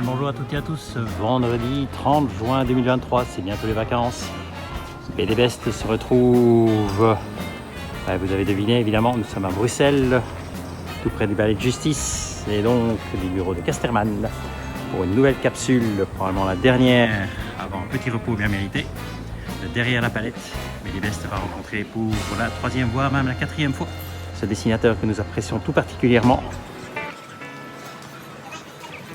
Bien le bonjour à toutes et à tous, vendredi 30 juin 2023, c'est bientôt les vacances. BD Best se retrouve, vous avez deviné évidemment, nous sommes à Bruxelles, tout près du palais de justice et donc du bureau de Casterman pour une nouvelle capsule, probablement la dernière avant un petit repos bien mérité. Derrière la palette, BD Best va rencontrer pour la troisième voire même la quatrième fois ce dessinateur que nous apprécions tout particulièrement.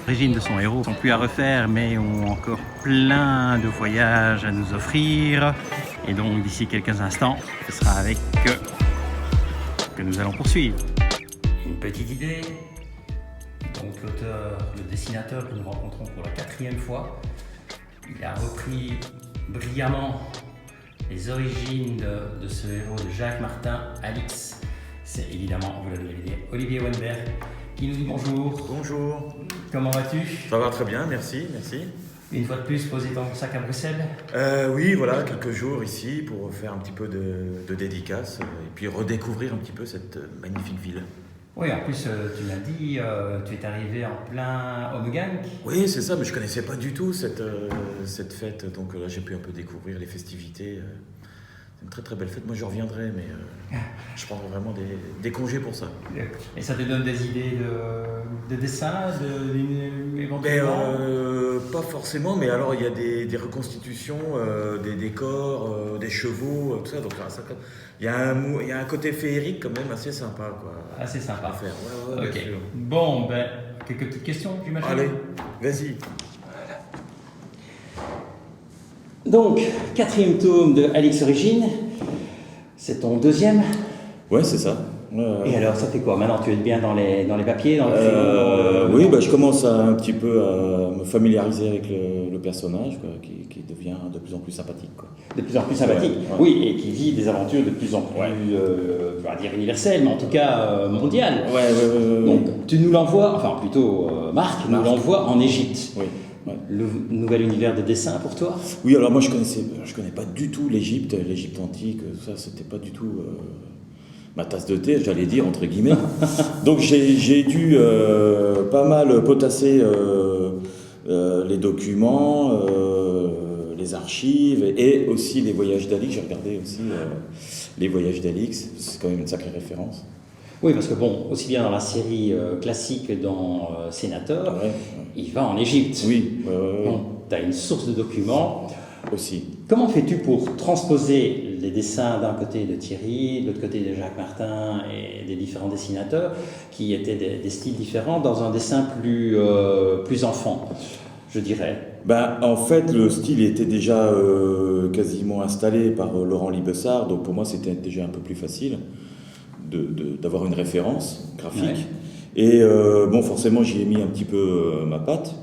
L'origine de son héros sont plus à refaire mais ont encore plein de voyages à nous offrir et donc d'ici quelques instants ce sera avec eux que nous allons poursuivre. Une petite idée, donc l'auteur, le dessinateur que nous rencontrons pour la quatrième fois, il a repris brillamment les origines de ce héros de Jacques Martin, Alix. C'est évidemment, vous l'avez deviné, Olivier Wenberg qui nous dit bonjour. Bonjour. Comment vas-tu? Ça va très bien, merci. Une fois de plus, poser ton sac à Bruxelles? Oui, voilà, quelques jours ici pour faire un petit peu de dédicace et puis redécouvrir un petit peu cette magnifique ville. Oui, en plus, tu m'as dit, tu es arrivé en plein Homegang. Oui, c'est ça, mais je ne connaissais pas du tout cette fête, donc là j'ai pu un peu découvrir les festivités. C'est une très très belle fête, moi je reviendrai, mais je prendrai vraiment des congés pour ça. Et ça te donne des idées de dessin, éventuellement? Pas forcément, mais alors il y a des reconstitutions, des décors, des chevaux, tout ça, donc il y a un côté féerique quand même assez sympa, quoi. Assez sympa. À faire. Ouais, ok. bien sûr. Bon, quelques petites questions, j'imagine. Allez, vas-y. Donc, quatrième tome de Alix Origine, c'est ton deuxième. Ouais, c'est ça. Et alors, ça fait quoi? Maintenant, tu es bien dans les papiers, dans le oui, je commence un petit peu à me familiariser avec le personnage, quoi, qui devient de plus en plus sympathique, quoi. De plus en plus sympathique, ouais. Oui, et qui vit des aventures de plus en plus, je vais dire universelles, mais en tout cas mondiales. Ouais. Donc, tu nous l'envoies, enfin plutôt Marc nous l'envoie en Égypte. Oui. Ouais. Le nouvel univers de dessin pour toi? Oui, alors moi je connais pas du tout l'Égypte antique, ça c'était pas du tout ma tasse de thé, j'allais dire entre guillemets. Donc j'ai dû pas mal potasser les documents, les archives et aussi les voyages d'Alix. J'ai regardé aussi les voyages d'Alix, c'est quand même une sacrée référence. Oui, parce que bon, aussi bien dans la série classique que dans Sénateur, il va en Égypte. Oui. Bon, tu as une source de documents. Aussi. Comment fais-tu pour transposer les dessins d'un côté de Thierry, de l'autre côté de Jacques Martin et des différents dessinateurs qui étaient des styles différents dans un dessin plus enfant, je dirais? En fait, le style était déjà quasiment installé par Laurent Libessard, donc pour moi c'était déjà un peu plus facile d'avoir une référence graphique. Ouais. Et forcément j'y ai mis un petit peu ma patte.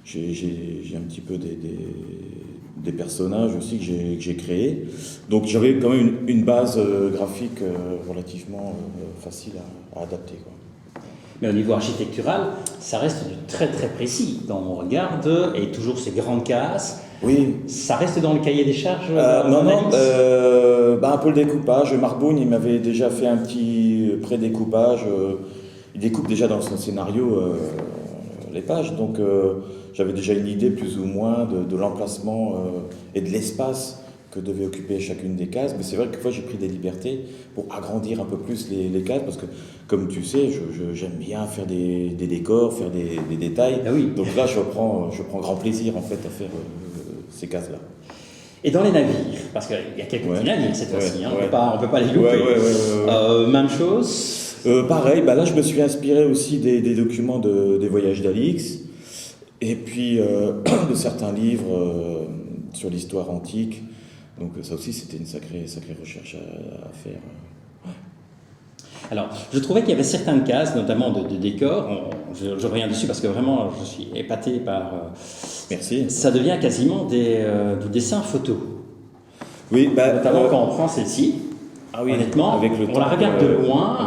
J'ai un petit peu des personnages aussi que j'ai créés. Donc j'avais quand même une base graphique relativement facile à adapter, quoi. Mais au niveau architectural, ça reste du très très précis. Quand on regarde, et toujours ces grandes cases, oui. Ça reste dans le cahier des charges? Non, un peu le découpage. Marc Boone, il m'avait déjà fait un petit pré-découpage. Il découpe déjà dans son scénario les pages, donc j'avais déjà une idée plus ou moins de l'emplacement et de l'espace que devait occuper chacune des cases, mais c'est vrai que j'ai pris des libertés pour agrandir un peu plus les cases, parce que comme tu sais, j'aime bien faire des décors, faire des détails. Ah oui. Donc là je prends grand plaisir en fait à faire ces cases-là. Et dans les navires, parce qu'il y a quelques petits navires cette fois-ci, on peut pas les louper. Même chose. Pareil, là je me suis inspiré aussi des documents des voyages d'Alix, et puis de certains livres sur l'histoire antique. Donc ça aussi c'était une sacrée recherche à faire. Alors, je trouvais qu'il y avait certaines cases, notamment de décors, je reviens dessus parce que vraiment je suis épaté par... Merci. Ça devient quasiment du dessin photo. Oui, notamment quand on prend celle-ci. Ah oui, honnêtement, avec le on temps, la regarde de loin,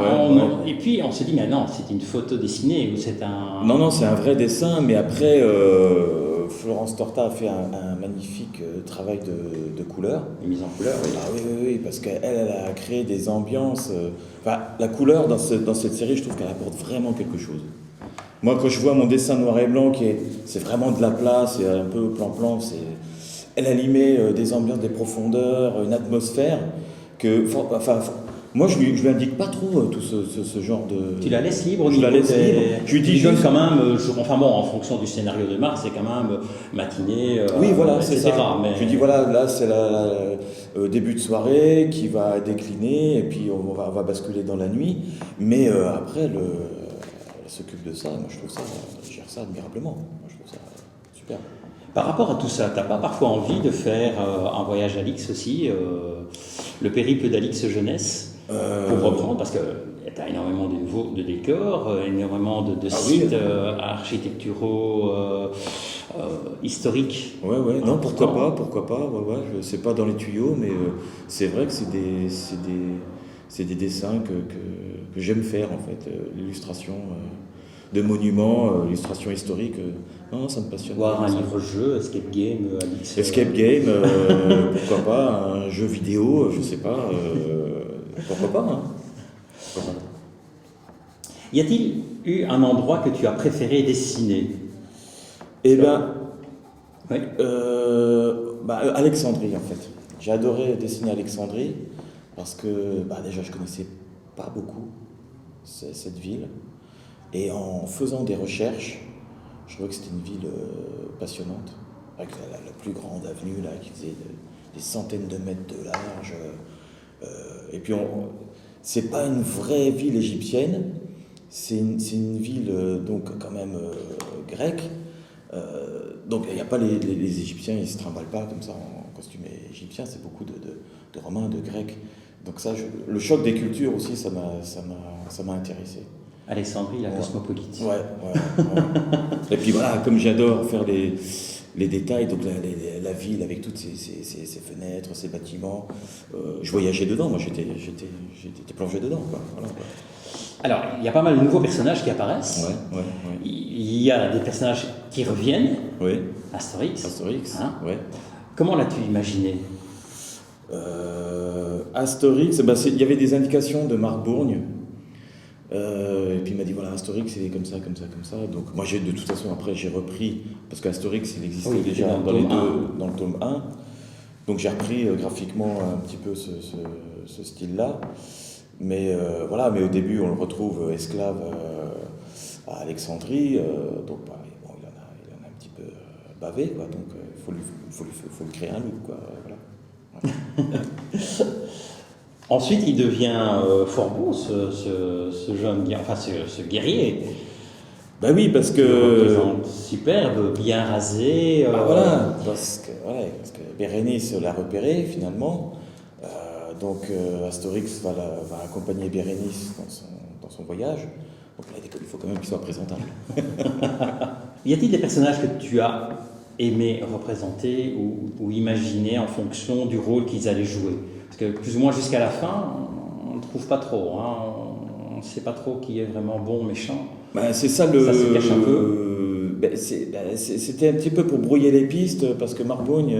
et puis on se dit, mais non, c'est une photo dessinée ou c'est un... Non, c'est un vrai dessin, mais après, Florence Torta a fait un magnifique travail de couleur. De mise en couleur, oui. Ah oui, parce qu'elle a créé des ambiances... la couleur dans cette série, je trouve qu'elle apporte vraiment quelque chose. Moi, quand je vois mon dessin noir et blanc, c'est vraiment de la place, c'est un peu plan-plan, elle allumait des ambiances, des profondeurs, une atmosphère moi, je lui indique pas trop tout ce genre de... Tu la laisses libre au Je niveau la laisse libre. Je lui dis donnes juste... quand même, enfin bon, en fonction du scénario de Marc, c'est quand même matinée, oui, voilà, etc. c'est ça. Mais... Je lui dis, voilà, là, c'est début de soirée qui va décliner, et puis on va basculer dans la nuit. Mais après, elle s'occupe de ça. Moi, je trouve ça, elle gère ça admirablement. Moi, je trouve ça super. Par rapport à tout ça, t'as pas parfois envie de faire un voyage Alix aussi, le périple d'Alix Jeunesse, pour reprendre, parce que tu as énormément de décors, énormément de sites architecturaux, historiques. Ouais, non, pourquoi pas, ouais, c'est pas dans les tuyaux, mais c'est vrai que c'est des dessins que j'aime faire, en fait, l'illustration de monuments, l'illustration historique, non, ça me passionne. Voir un livre-jeu, escape game, Alix. Escape game, pourquoi pas, un jeu vidéo, je sais pas, pourquoi pas, hein. Pourquoi pas. Y a-t-il eu un endroit que tu as préféré dessiner? Eh bien, oui. Alexandrie, en fait. J'ai adoré dessiner Alexandrie parce que déjà je connaissais pas beaucoup cette ville, et en faisant des recherches, je trouvais que c'était une ville passionnante, avec la plus grande avenue là, qui faisait des centaines de mètres de large. Et puis, c'est pas une vraie ville égyptienne, c'est une ville donc quand même grecque. Donc il n'y a pas les Égyptiens, ils se trimballent pas comme ça en costume égyptien, c'est beaucoup de Romains, de Grecs. Donc ça, le choc des cultures aussi, ça m'a intéressé. Alexandrie, la cosmopolite. Ouais. Et puis voilà, comme j'adore faire les détails, donc la ville avec toutes ses fenêtres, ses bâtiments, je voyageais dedans, moi j'étais plongé dedans, quoi. Voilà, quoi. Alors, il y a pas mal de nouveaux personnages qui apparaissent. Ouais. Il y a des personnages qui reviennent. Oui. Astérix. Hein, ouais. Comment l'as-tu imaginé? Astérix, il y avait des indications de Marc Bourgne. Et puis il m'a dit voilà, Astérix c'est comme ça. Donc moi de toute façon après j'ai repris, parce qu'Astérix il existait déjà dans le tome 1. Donc j'ai repris graphiquement un petit peu ce style-là. Mais mais au début on le retrouve esclave à Alexandrie. Donc il en a un petit peu bavé, quoi. Donc il faut lui créer un look, quoi. Voilà. Ouais. Ensuite, il devient fort beau, ce jeune, enfin ce guerrier. Ben oui, parce que... représente superbe, bien rasé. Voilà, parce que Bérénice l'a repéré finalement. Donc Astérix va accompagner Bérénice dans son voyage. Donc là, il faut quand même qu'il soit présentable. Y a-t-il des personnages que tu as aimé représenter ou imaginer en fonction du rôle qu'ils allaient jouer? Parce que plus ou moins jusqu'à la fin, on ne trouve pas trop. Hein. On ne sait pas trop qui est vraiment bon, méchant. C'est ça ça se cache un peu. C'était un petit peu pour brouiller les pistes, parce que Marc Bourgne,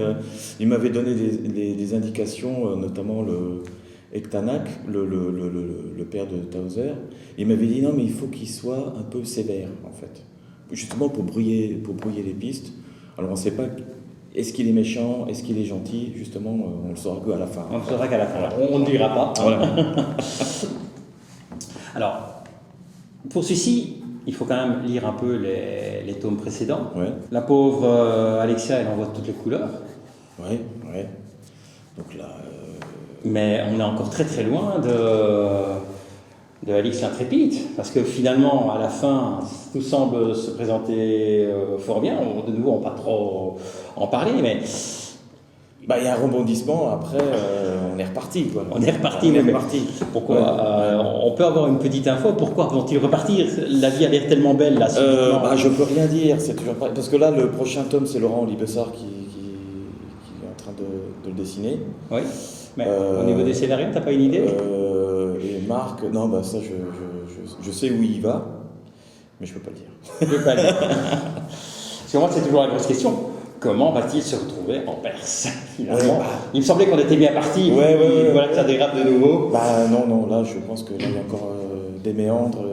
il m'avait donné des indications, notamment le Ektanak, le père de Towser. Il m'avait dit non, mais il faut qu'il soit un peu sévère, en fait. Justement pour brouiller les pistes. Alors on ne sait pas. Est-ce qu'il est méchant? Est-ce qu'il est gentil? Justement, on le saura qu'à la fin. On le saura qu'à la fin. On ne dira pas. Voilà. Alors, pour celui-ci, il faut quand même lire un peu les tomes précédents. Ouais. La pauvre Alexia, elle en voit toutes les couleurs. Ouais. Donc là... Mais on est encore très très loin de Alix l'intrépide, parce que finalement, à la fin, tout semble se présenter fort bien. De nouveau, on ne va pas trop en parler, mais... Il y a un rebondissement, après, on est reparti, quoi. On est reparti. Pourquoi on peut avoir une petite info, pourquoi vont-ils repartir? La vie a l'air tellement belle, là. Je peux rien dire, c'est toujours pareil. Parce que là, le prochain tome, c'est Laurent Libessard qui est en train de le dessiner. Oui, mais au niveau des scénarios, t'as pas une idée? Et Marc, non, ça, je sais où il va, mais je peux pas le dire. Je peux pas le dire. Parce que moi, c'est toujours la grosse question. Comment va-t-il se retrouver en Perse, finalement? Il me semblait qu'on était bien parti, voilà que ça dérape de nouveau. Non, là, je pense que là, il y a encore des méandres.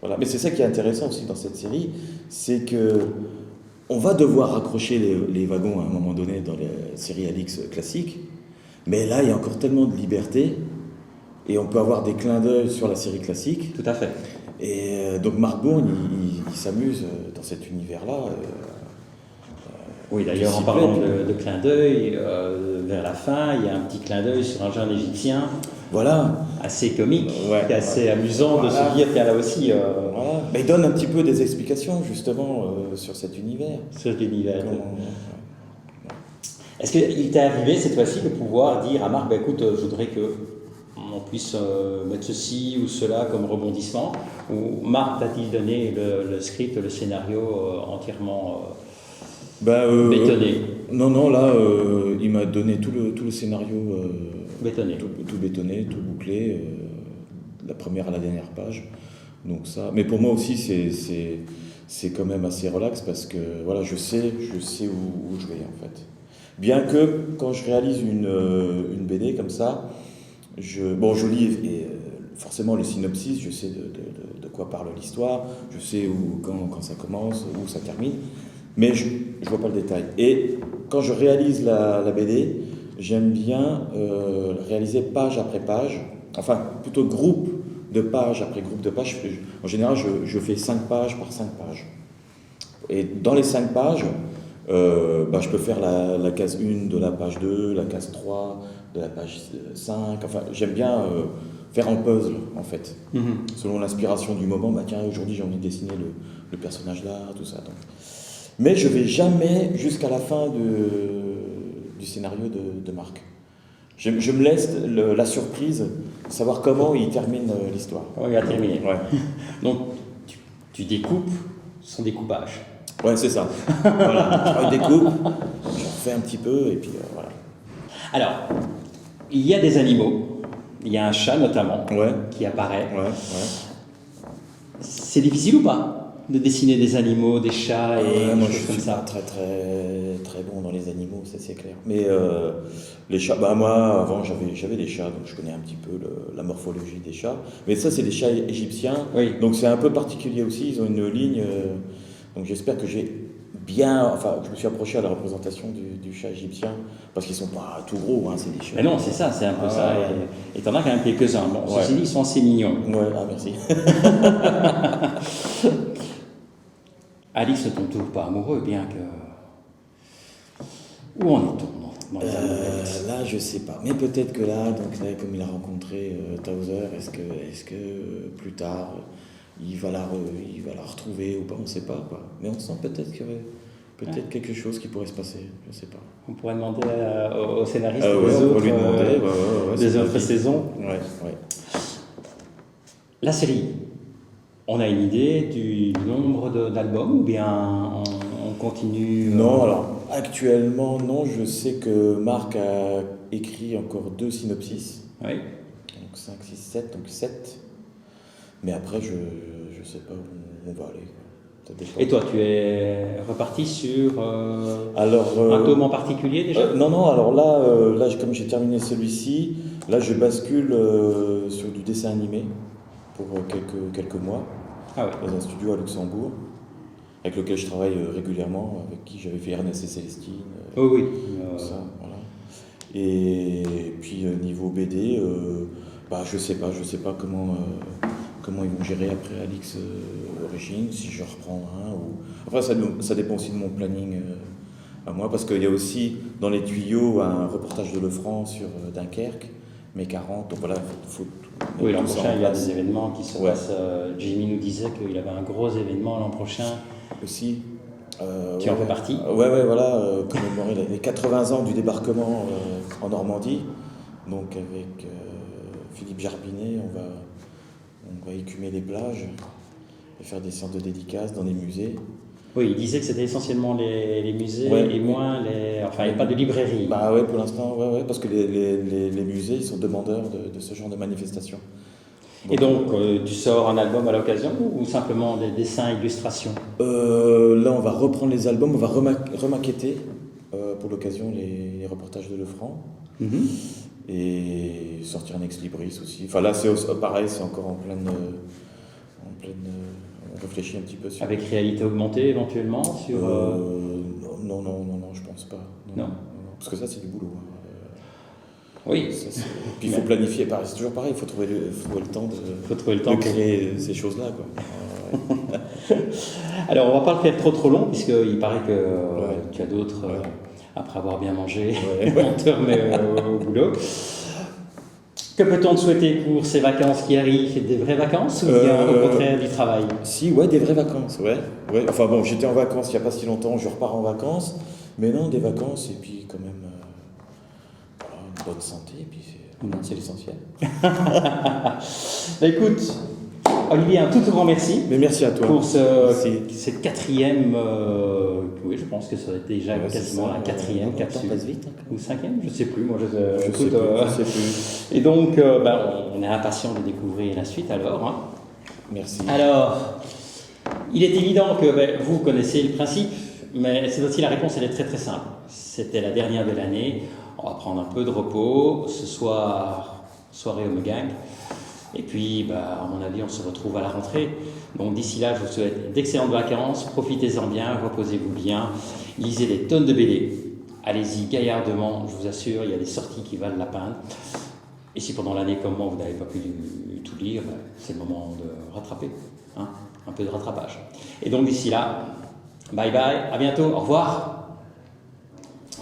Voilà. Mais c'est ça qui est intéressant aussi dans cette série, c'est que on va devoir raccrocher les wagons à un moment donné dans les séries Alix classiques, mais là, il y a encore tellement de liberté, et on peut avoir des clins d'œil sur la série classique. Tout à fait. Et donc Marc Bourne, il s'amuse dans cet univers-là. Oui, d'ailleurs, en parlant de clin d'œil, vers la fin, il y a un petit clin d'œil sur un jeune Égyptien. Voilà. Assez comique, Ouais, assez amusant de se dire qu'il y a là aussi. Voilà. Mais il donne un petit peu des explications justement sur cet univers. Sur l'univers. Est-ce qu'il t'est arrivé cette fois-ci de pouvoir dire à Marc, écoute, je voudrais que on puisse mettre ceci ou cela comme rebondissement, ou Marc t'a-t-il donné le script, le scénario entièrement bétonné? Non, là, il m'a donné tout le scénario bétonné. Tout bétonné, tout bouclé, de la première à la dernière page. Donc ça. Mais pour moi aussi, c'est quand même assez relax parce que voilà, je sais où je vais en fait. Bien que quand je réalise une BD comme ça, je lis et forcément le synopsis, je sais de quoi parle l'histoire, je sais quand ça commence, où ça termine, mais je vois pas le détail. Et quand je réalise la BD, j'aime bien réaliser page après page, enfin plutôt groupe de page après groupe de pages. En général, je fais 5 pages par 5 pages. Et dans les 5 pages, je peux faire la case 1 de la page 2, la case 3 de la page 5. Enfin, j'aime bien faire un puzzle, en fait. Mm-hmm. Selon l'inspiration du moment, tiens, aujourd'hui j'ai envie de dessiner le personnage là, tout ça. Donc. Mais je ne vais jamais jusqu'à la fin du scénario de Marc. Je me laisse la surprise de savoir comment il termine l'histoire. Comment il va terminer. Ouais. Donc, tu découpes son découpage. Ouais, c'est ça. Voilà. Je découpe, j'en fais un petit peu, et puis voilà. Alors, il y a des animaux. Il y a un chat notamment qui apparaît. Ouais. C'est difficile ou pas de dessiner des animaux, des chats et moi, des choses comme ça? Pas très très bon dans les animaux, ça c'est clair. Mais les chats, moi avant j'avais des chats, donc je connais un petit peu la morphologie des chats. Mais ça c'est des chats égyptiens, donc c'est un peu particulier aussi. Ils ont une ligne, donc j'espère que j'ai bien, je me suis approché à la représentation du chat égyptien, parce qu'ils sont pas tout gros, c'est des chats. Mais non, c'est ça, c'est un peu ça. Et t'en as quand même quelques-uns. Bon, ceci dit, ils sont assez mignons. Ouais, merci. Alix ne tombe toujours pas amoureux, bien que... Où en est-on dans les amours d'Alix? Là, je sais pas. Mais peut-être que là, comme il a rencontré Towser, est-ce que plus tard, il va la retrouver ou pas? On ne sait pas. Quoi. Mais on sent peut-être qu'il y aurait quelque chose qui pourrait se passer. Je ne sais pas. On pourrait demander au scénariste des autres saisons. Ouais. La série. On a une idée du nombre d'albums ou bien on continue Non, alors actuellement, non. Je sais que Marc a écrit encore 2 synopsis. Oui. Donc 5, 6, 7, donc 7. Mais après, je ne sais pas où on va aller. Et toi, tu es reparti sur un tome en particulier déjà? Non, alors là, comme j'ai terminé celui-ci, là je bascule sur du dessin animé pour quelques mois. Ah ouais. Dans un studio à Luxembourg, avec lequel je travaille régulièrement, avec qui j'avais fait Ernest et Célestine. Oui. Ça, voilà. Et puis niveau BD, je sais pas comment ils vont gérer après Alix Origine, si je reprends un ou. Après ça dépend aussi de mon planning à moi, parce qu'il y a aussi dans les tuyaux un reportage de Lefranc sur Dunkerque, mai 40. Donc voilà, faut oui, l'an prochain, il y a des événements qui se passent. Jamie nous disait qu'il avait un gros événement l'an prochain. Aussi. Tu en fais partie? Voilà, commémorer les 80 ans du débarquement en Normandie. Donc avec Philippe Jarbinet, on va écumer les plages et faire des séances de dédicaces dans les musées. Oui, il disait que c'était essentiellement les musées et moins les... Enfin, il n'y a pas de librairie. Pour l'instant, parce que les musées, ils sont demandeurs de ce genre de manifestations. Et donc, tu sors un album à l'occasion ou simplement des dessins, illustrations? Là, on va reprendre les albums, on va remaqueter pour l'occasion les reportages de Lefranc. Mm-hmm. Et sortir un ex-libris aussi. Enfin là, c'est pareil, c'est encore en On réfléchit un petit peu sur... Avec réalité augmentée éventuellement sur... Non, je pense pas. Non. Parce que ça, c'est du boulot. Oui. Puis il faut planifier, c'est toujours pareil, il faut trouver le temps de créer ces choses-là, quoi. Alors, on va pas le faire trop long, puisqu'il paraît que tu as d'autres, après avoir bien mangé, on te remet au boulot. Que peut-on te souhaiter pour ces vacances qui arrivent? Des vraies vacances ou bien au contraire du travail? Si, des vraies vacances, ouais. Enfin bon, j'étais en vacances il n'y a pas si longtemps, je repars en vacances, mais non, des vacances, et puis quand même une bonne santé, et puis c'est l'essentiel. Écoute, Olivier, un tout grand merci. Mais merci à toi. Pour cette quatrième, oui, je pense que ça a été déjà quasiment la quatrième capsule. Passe vite, ou cinquième, je ne sais plus. Moi, je sais plus. Et donc, on est impatient de découvrir la suite alors. Hein. Merci. Alors, il est évident que vous connaissez le principe, mais c'est aussi la réponse, elle est très très simple. C'était la dernière de l'année. On va prendre un peu de repos. Ce soir, soirée au Megang. Et puis, à mon avis, on se retrouve à la rentrée. Donc d'ici là, je vous souhaite d'excellentes vacances. Profitez-en bien, reposez-vous bien. Lisez des tonnes de BD. Allez-y gaillardement, je vous assure, il y a des sorties qui valent la peine. Et si pendant l'année, comme moi, vous n'avez pas pu tout lire, c'est le moment de rattraper. Hein, un peu de rattrapage. Et donc d'ici là, bye bye, à bientôt, au revoir.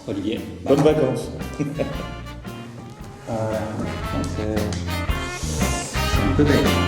Olivier. Bonnes vacances. C'est un peu bête.